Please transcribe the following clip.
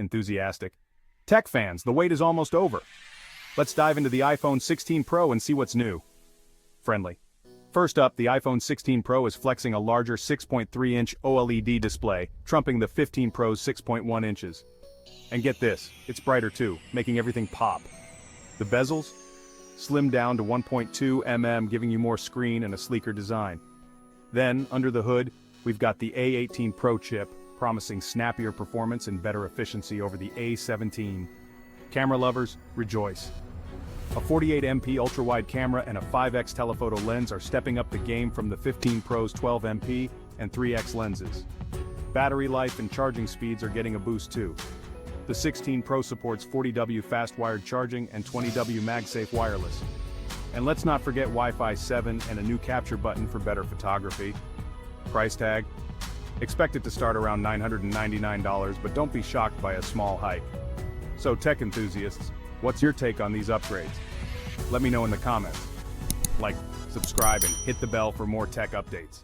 enthusiastic. Tech fans, the wait is almost over. Let's dive into the iPhone 16 Pro and see what's new. Friendly. First up, the iPhone 16 Pro is flexing a larger 6.3-inch OLED display, trumping the 15 Pro's 6.1 inches. And get this, it's brighter too, making everything pop. The bezels? Slimmed down to 1.2 mm, giving you more screen and a sleeker design. Then, under the hood, we've got the A18 Pro chip, promising snappier performance and better efficiency over the A17. Camera lovers, rejoice. A 48MP ultra-wide camera and a 5x telephoto lens are stepping up the game from the 15 Pro's 12MP and 3x lenses. Battery life and charging speeds are getting a boost too. The 16 Pro supports 40W fast wired charging and 20W MagSafe wireless. And let's not forget Wi-Fi 7 and a new capture button for better photography. Price tag? Expect it to start around $999, but don't be shocked by a small hike. So tech enthusiasts, what's your take on these upgrades? Let me know in the comments. Like, subscribe, and hit the bell for more tech updates.